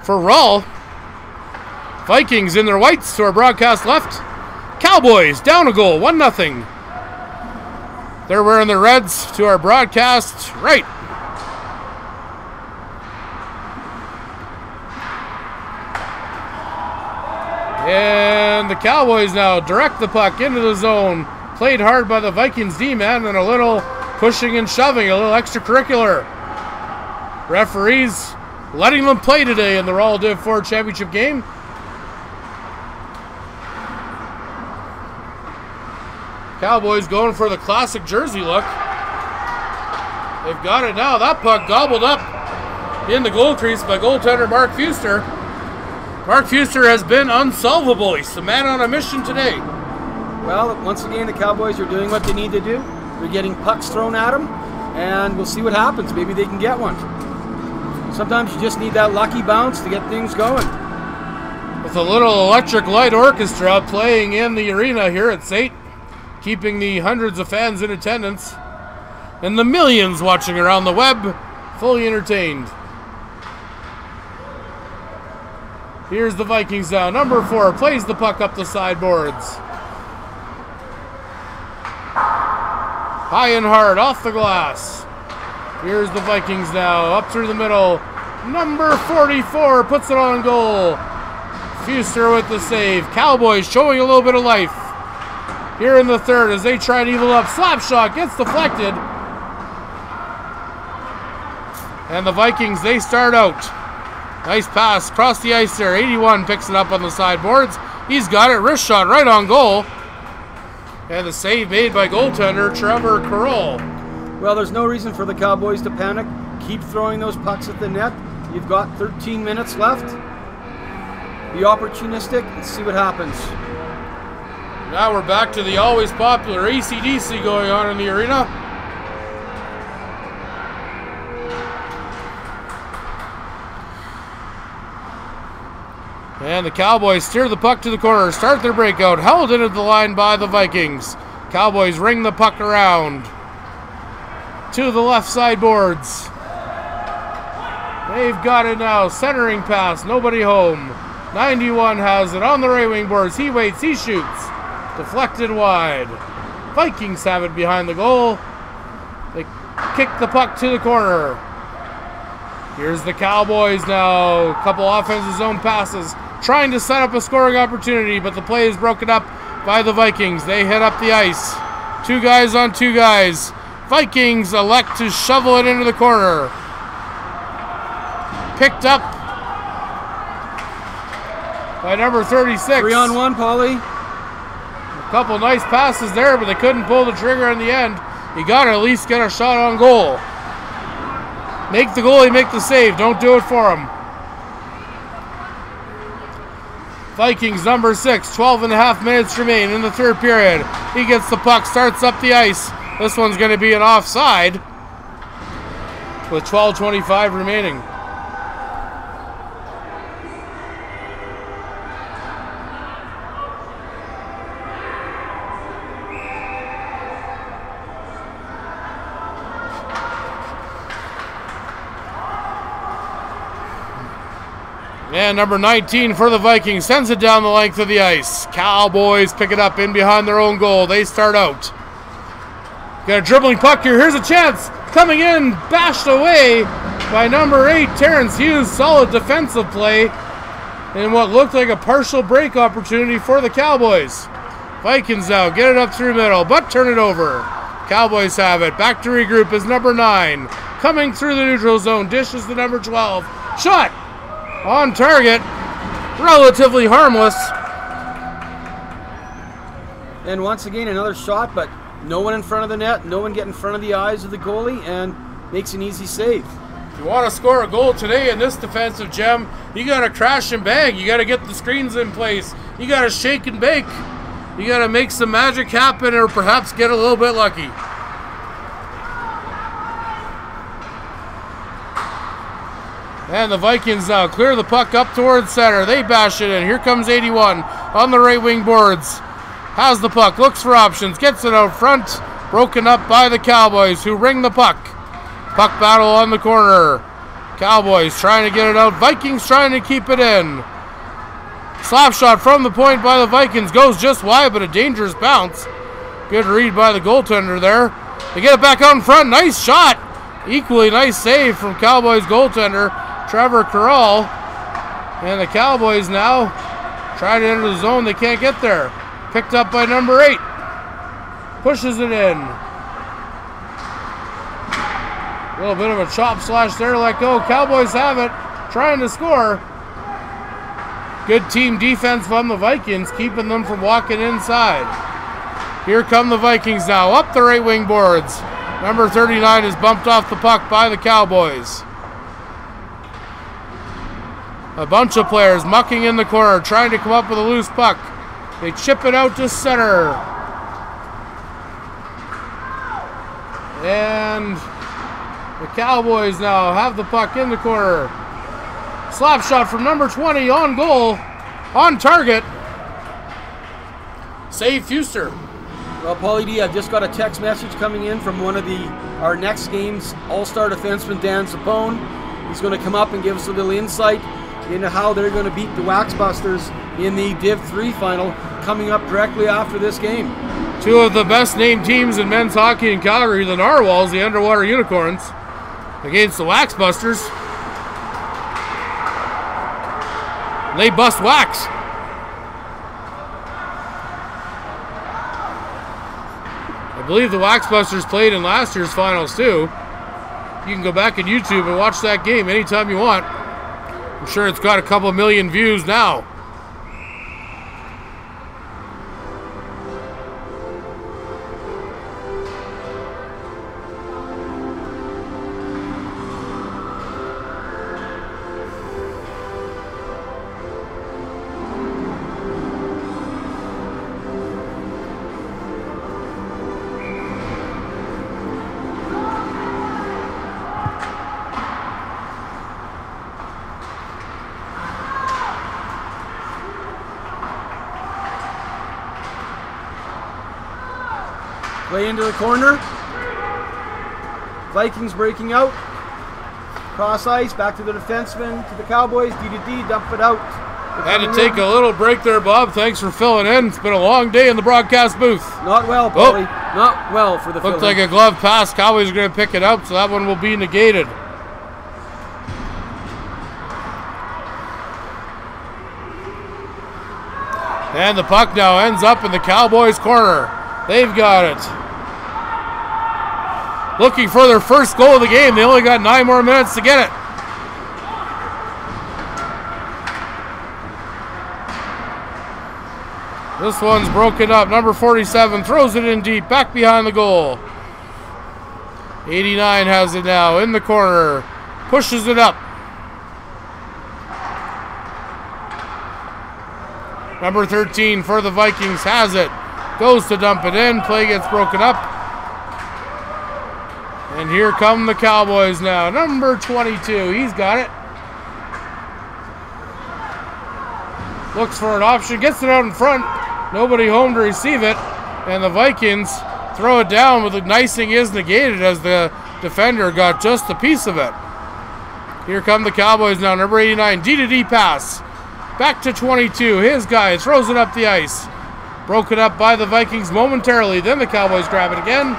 for WRAHL. Vikings in their whites to our broadcast left. Cowboys down a goal, 1-0. They're wearing their reds to our broadcast right. And the Cowboys now direct the puck into the zone. Played hard by the Vikings D-man and a little pushing and shoving, a little extracurricular. Referees letting them play today in the WRAHL Div 4 Championship game. Cowboys going for the classic jersey look. They've got it now. That puck gobbled up in the goal crease by goaltender Mark Fuster. Mark Fuster has been unsolvable. He's the man on a mission today. Well, once again, the Cowboys are doing what they need to do. They're getting pucks thrown at them, and we'll see what happens. Maybe they can get one. Sometimes you just need that lucky bounce to get things going. With a little electric light orchestra playing in the arena here at St., keeping the hundreds of fans in attendance and the millions watching around the web fully entertained. Here's the Vikings now. Number 4 plays the puck up the sideboards. High and hard off the glass. Here's the Vikings now up through the middle. Number 44 puts it on goal. Fuster with the save. Cowboys showing a little bit of life here in the third as they try to evil up. Slap shot gets deflected. And the Vikings, they start out. Nice pass across the ice there. 81 picks it up on the sideboards. He's got it. Wrist shot right on goal. And the save made by goaltender Trevor Carroll. Well, there's no reason for the Cowboys to panic. Keep throwing those pucks at the net. You've got 13 minutes left. Be opportunistic and see what happens. Now we're back to the always popular AC/DC going on in the arena. And the Cowboys steer the puck to the corner, start their breakout, held into the line by the Vikings. Cowboys ring the puck around to the left side boards. They've got it now. Centering pass. Nobody home. 91 has it on the right wing boards. He waits. He shoots. Deflected wide. Vikings have it behind the goal. They kick the puck to the corner. Here's the Cowboys now. A couple offensive zone passes. Trying to set up a scoring opportunity, but the play is broken up by the Vikings. They hit up the ice. 2 guys on 2 guys. Vikings elect to shovel it into the corner. Picked up by number 36. 3-on-1, Paulie. A couple nice passes there, but they couldn't pull the trigger in the end. You got to at least get a shot on goal. Make the goalie make the save. Don't do it for him. Vikings number 6, 12 and a half minutes remain in the third period. He gets the puck, starts up the ice. This one's going to be an offside with 12:25 remaining. And number 19 for the Vikings sends it down the length of the ice. Cowboys pick it up in behind their own goal. They start out. Got a dribbling puck here. Here's a chance. Coming in, bashed away by number 8, Terrence Hughes. Solid defensive play in what looked like a partial break opportunity for the Cowboys. Vikings now get it up through middle, but turn it over. Cowboys have it. Back to regroup is number 9. Coming through the neutral zone. Dishes to number 12. Shot! On target, relatively harmless. And once again, another shot, but no one in front of the net, no one getting in front of the eyes of the goalie, and makes an easy save. If you want to score a goal today in this defensive gem, you got to crash and bang. You got to get the screens in place. You got to shake and bake. You got to make some magic happen, or perhaps get a little bit lucky. And the Vikings now clear the puck up towards center. They bash it in. Here comes 81 on the right wing boards. Has the puck, looks for options, gets it out front. Broken up by the Cowboys, who ring the puck. Puck battle on the corner. Cowboys trying to get it out. Vikings trying to keep it in. Slap shot from the point by the Vikings. Goes just wide, but a dangerous bounce. Good read by the goaltender there. They get it back out in front. Nice shot. Equally nice save from Cowboys goaltender Trevor Corral. And the Cowboys now try to enter the zone. They can't get there. Picked up by number 8. Pushes it in. A little bit of a chop slash there. Let go. Cowboys have it. Trying to score. Good team defense from the Vikings, keeping them from walking inside. Here come the Vikings now. Up the right wing boards. Number 39 is bumped off the puck by the Cowboys. A bunch of players mucking in the corner, trying to come up with a loose puck. They chip it out to center. And the Cowboys now have the puck in the corner. Slap shot from number 20 on goal, on target. Save Fuster. Well, Paulie D, I've just got a text message coming in from one of our next game's all-star defenseman, Dan Zapone. He's going to come up and give us a little insight into how they're going to beat the Waxbusters in the Div 3 final coming up directly after this game. Two of the best named teams in men's hockey in Calgary, the Narwhals, the Underwater Unicorns, against the Waxbusters. They bust Wax. I believe the Waxbusters played in last year's finals too. You can go back on YouTube and watch that game anytime you want. I'm sure it's got a couple million views now. Play into the corner. Vikings breaking out. Cross ice, back to the defenseman, to the Cowboys, D, dump it out. Had to take a little break there, Bob. Thanks for filling in. It's been a long day in the broadcast booth. Not well, Paulie. Not well for the Looked like a glove pass. Cowboys are going to pick it up, so that one will be negated. And the puck now ends up in the Cowboys' corner. They've got it. Looking for their first goal of the game. They only got 9 more minutes to get it. This one's broken up. Number 47 throws it in deep, back behind the goal. 89 has it now in the corner. Pushes it up. Number 13 for the Vikings has it. Goes to dump it in. Play gets broken up. And here come the Cowboys now. Number 22, he's got it. Looks for an option, gets it out in front. Nobody home to receive it. And the Vikings throw it down, with the icing is negated as the defender got just a piece of it. Here come the Cowboys now. Number 89, D pass. Back to 22, his guy throws it up the ice. Broken up by the Vikings momentarily. Then the Cowboys grab it again.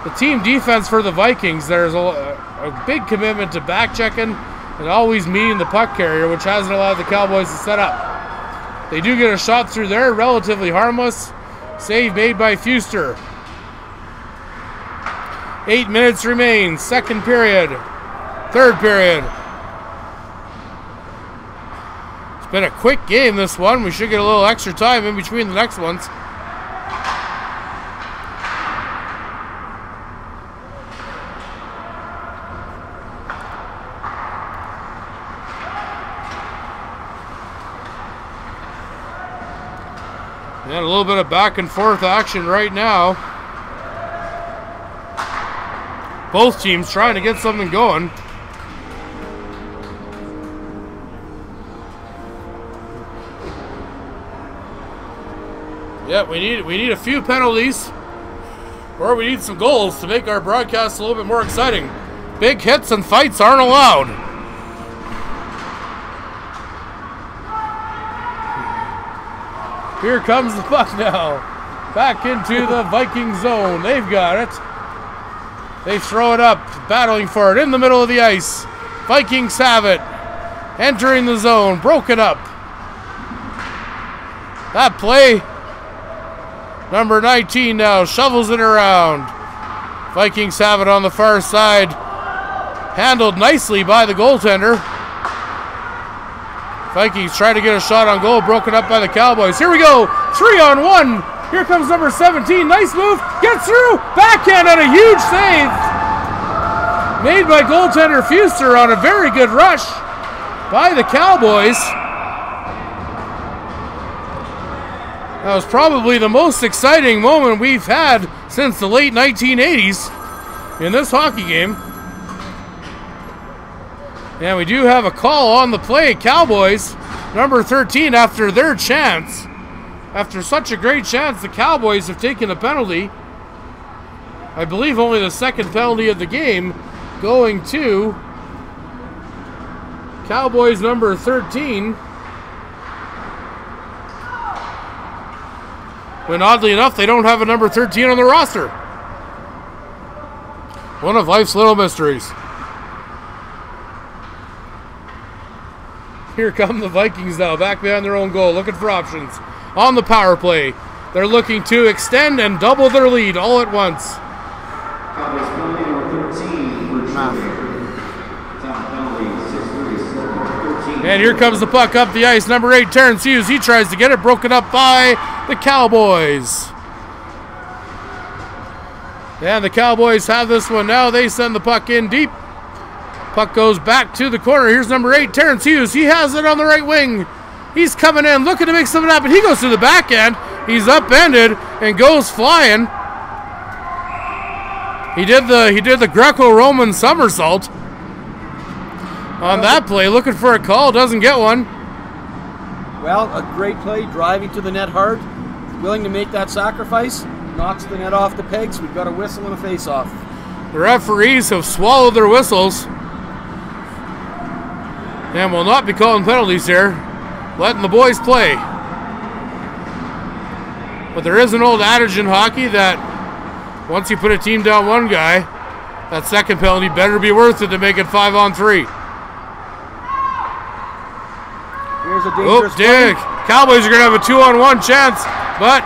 The team defense for the Vikings, there's a big commitment to back checking and always meeting the puck carrier, which hasn't allowed the Cowboys to set up. They do get a shot through there, relatively harmless. Save made by Fuster. 8 minutes remain, second period, third period. It's been a quick game, this one. We should get a little extra time in between the next ones. And a little bit of back and forth action right now. Both teams trying to get something going. Yeah, we need a few penalties, or we need some goals to make our broadcast a little bit more exciting. Big hits and fights aren't allowed. Here comes the puck now. Back into the Viking zone. They've got it. They throw it up, battling for it in the middle of the ice. Vikings have it. Entering the zone, broken up. That play. Number 19 now shovels it around. Vikings have it on the far side. Handled nicely by the goaltender. Vikings try to get a shot on goal, broken up by the Cowboys. Here we go, 3-on-1. Here comes number 17, nice move, gets through, backhand and a huge save. Made by goaltender Fuster on a very good rush by the Cowboys. That was probably the most exciting moment we've had since the late 1980s in this hockey game. And we do have a call on the play. Cowboys, number 13, after their chance. After such a great chance, the Cowboys have taken a penalty. I believe only the second penalty of the game, going to Cowboys number 13. When oddly enough, they don't have a number 13 on the roster. One of life's little mysteries. Here come the Vikings now, back behind their own goal, looking for options. On the power play, they're looking to extend and double their lead all at once. And here comes the puck up the ice. Number 8, Terrence Hughes, he tries to get it, broken up by the Cowboys. And the Cowboys have this one now. They send the puck in deep. Puck goes back to the corner. Here's number 8, Terrence Hughes. He has it on the right wing. He's coming in, looking to make something happen. He goes to the backhand. He's upended and goes flying. He did the Greco-Roman somersault on that play. Looking for a call, doesn't get one. Well, a great play, driving to the net hard, willing to make that sacrifice. Knocks the net off the pegs. We've got a whistle and a face-off. The referees have swallowed their whistles. And will not be calling penalties here. Letting the boys play. But there is an old adage in hockey that once you put a team down one guy, that second penalty better be worth it to make it 5-on-3. Here's a dangerous dig. Cowboys are going to have a 2-on-1 chance, but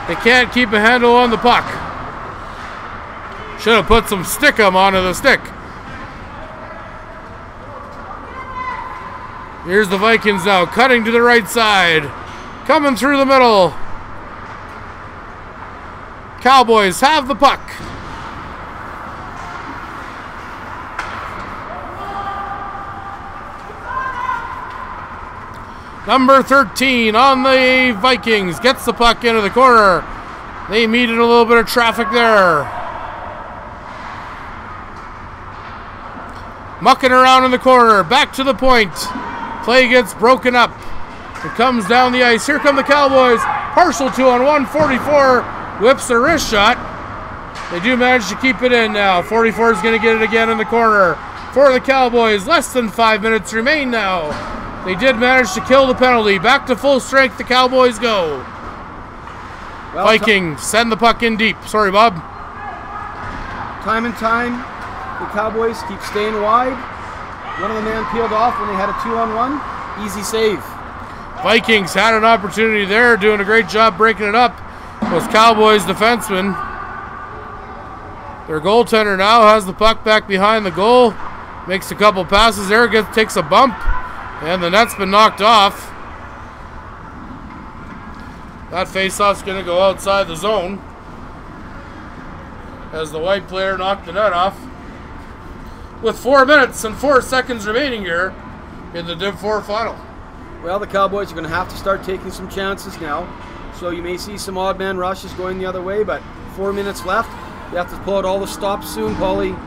they can't keep a handle on the puck. Should have put some stickum onto the stick. Here's the Vikings now, cutting to the right side. Coming through the middle. Cowboys have the puck. Number 13 on the Vikings gets the puck into the corner. They meet in a little bit of traffic there. Mucking around in the corner, back to the point. Play gets broken up. It comes down the ice. Here come the Cowboys. Partial 2-on-1. 44 whips a wrist shot. They do manage to keep it in now. 44 is going to get it again in the corner for the Cowboys. Less than 5 minutes remain now. They did manage to kill the penalty. Back to full strength, the Cowboys go. Well, Vikings send the puck in deep. Sorry, Bob. Time and time, the Cowboys keep staying wide. One of the men peeled off when they had a 2-on-1. Easy save. Vikings had an opportunity there, doing a great job breaking it up. Was Cowboys defenseman. Their goaltender now has the puck back behind the goal. Makes a couple passes there, takes a bump. And the net's been knocked off. That faceoff's going to go outside the zone as the white player knocked the net off. With 4 minutes and 4 seconds remaining here in the Div 4 final. Well, the Cowboys are going to have to start taking some chances now. So you may see some odd man rushes going the other way, but 4 minutes left. You have to pull out all the stops soon, Paulie.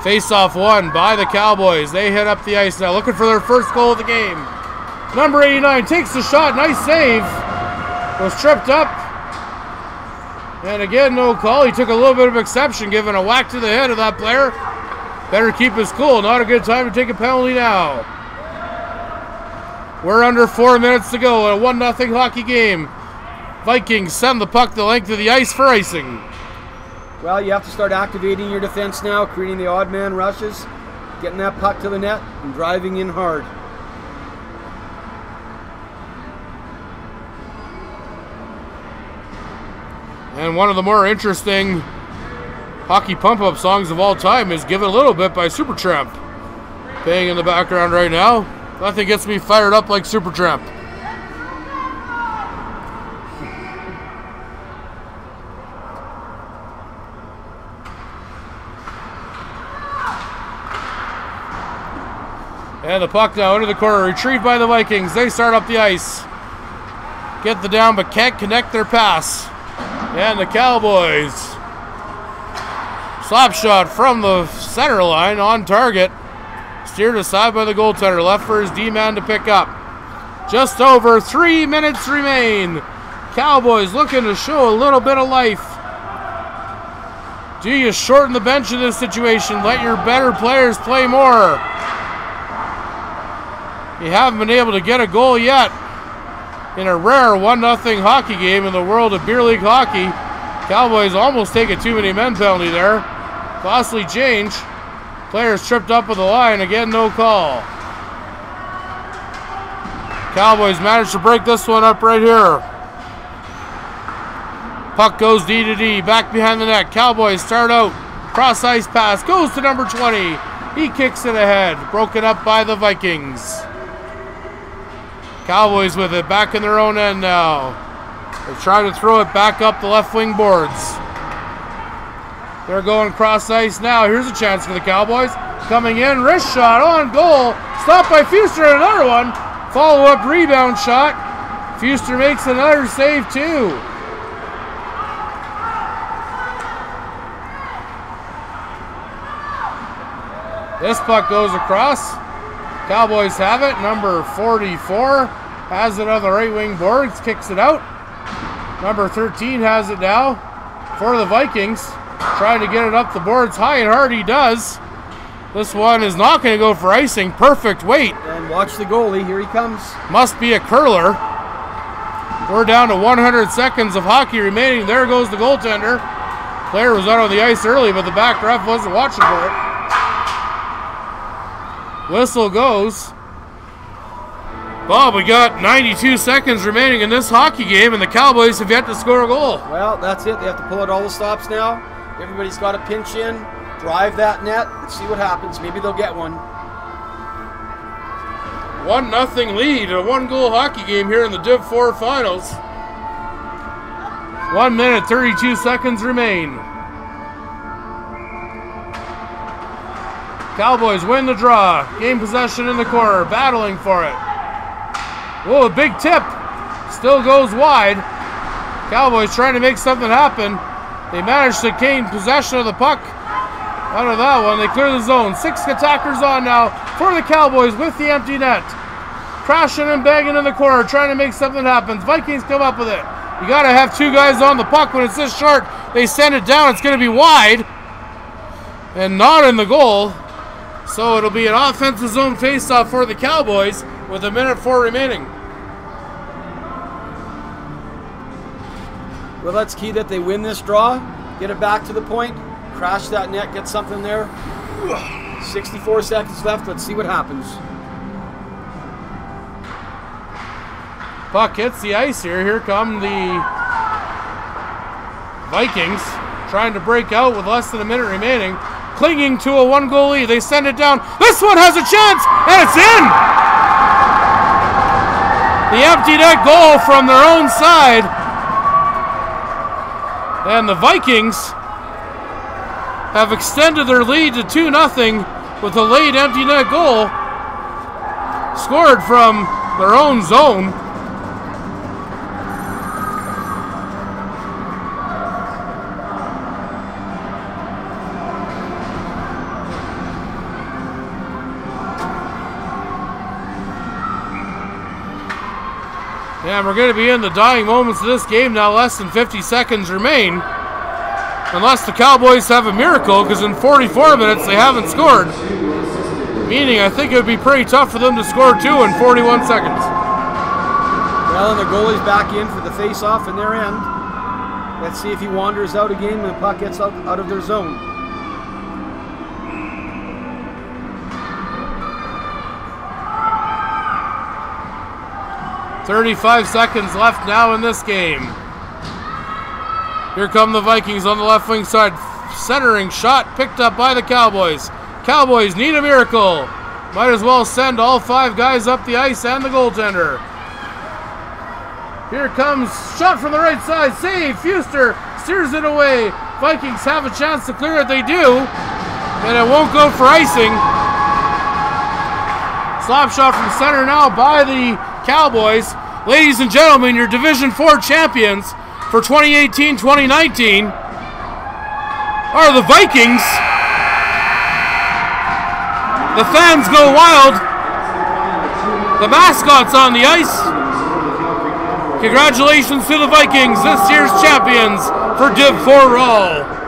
Face-off won by the Cowboys. They hit up the ice now, looking for their first goal of the game. Number 89 takes the shot. Nice save. Was tripped up. And again, no call. He took a little bit of exception, giving a whack to the head of that player. Better keep his cool. Not a good time to take a penalty now. We're under 4 minutes to go in a 1-0 hockey game. Vikings send the puck the length of the ice for icing. Well, you have to start activating your defense now, creating the odd man rushes, getting that puck to the net, and driving in hard. And one of the more interesting hockey pump-up songs of all time is Give It a Little Bit by Supertramp. Playing in the background right now. Nothing gets me fired up like Supertramp. And the puck now into the corner, retrieved by the Vikings. They start up the ice. Get the down, but can't connect their pass. And the Cowboys. Slap shot from the center line on target. Steered aside by the goaltender. Left for his D-man to pick up. Just over 3 minutes remain. Cowboys looking to show a little bit of life. Do you shorten the bench in this situation? Let your better players play more. You haven't been able to get a goal yet in a rare 1-0 hockey game in the world of beer league hockey. Cowboys almost take a too many men penalty there. Costly change. Players tripped up with the line. Again, no call. Cowboys managed to break this one up right here. Puck goes D to D. Back behind the net. Cowboys start out. Cross ice pass. Goes to number 20. He kicks it ahead. Broken up by the Vikings. Cowboys with it, back in their own end now. They're trying to throw it back up the left wing boards. They're going cross ice now. Here's a chance for the Cowboys. Coming in, wrist shot on goal. Stopped by Fuster, another one. Follow-up rebound shot. Fuster makes another save too. This puck goes across. Cowboys have it, number 44. has it on the right wing boards, kicks it out. Number 13 has it now for the Vikings. Trying to get it up the boards high and hard, he does. This one is not going to go for icing. Perfect weight. And watch the goalie. Here he comes. Must be a curler. We're down to 100 seconds of hockey remaining. There goes the goaltender. Player was out on the ice early, but the back ref wasn't watching for it. Whistle goes. Bob, we got 92 seconds remaining in this hockey game, and the Cowboys have yet to score a goal. Well, that's it. They have to pull out all the stops now. Everybody's got to pinch in, drive that net, and see what happens. Maybe they'll get one. 1-0 lead, a one-goal hockey game here in the Div 4 finals. 1 minute, 32 seconds remain. Cowboys win the draw. Game possession in the corner, battling for it. Whoa, a big tip. Still goes wide. Cowboys trying to make something happen. They managed to gain possession of the puck. Out of that one, they clear the zone. 6 attackers on now for the Cowboys with the empty net. Crashing and banging in the corner, trying to make something happen. Vikings come up with it. You got to have 2 guys on the puck. When it's this short, they send it down. It's going to be wide and not in the goal. So it'll be an offensive zone faceoff for the Cowboys with 1:04 remaining. Well, that's key that they win this draw, get it back to the point, crash that net, get something there. 64 seconds left. Let's see what happens. Puck hits the ice here. Here come the Vikings trying to break out with less than a minute remaining. Clinging to a 1-goal lead. They send it down. This one has a chance, and it's in! The empty net goal from their own side. And the Vikings have extended their lead to 2-0 with a late empty net goal. Scored from their own zone. And we're going to be in the dying moments of this game now. Less than 50 seconds remain. Unless the Cowboys have a miracle, because in 44 minutes they haven't scored. Meaning I think it would be pretty tough for them to score 2 in 41 seconds. Well, and the goalie's back in for the face-off in their end. Let's see if he wanders out again when the puck gets out of their zone. .35 seconds left now in this game. Here come the Vikings on the left wing side. Centering shot picked up by the Cowboys. Cowboys need a miracle. Might as well send all 5 guys up the ice and the goaltender. Here comes shot from the right side. Save. Fuster steers it away. Vikings have a chance to clear it. They do. And it won't go for icing. Slap shot from center now by the Cowboys. Ladies and gentlemen, your Division 4 champions for 2018-2019 are the Vikings. The fans go wild. The mascot's on the ice. Congratulations to the Vikings, this year's champions for Div 4 WRAHL.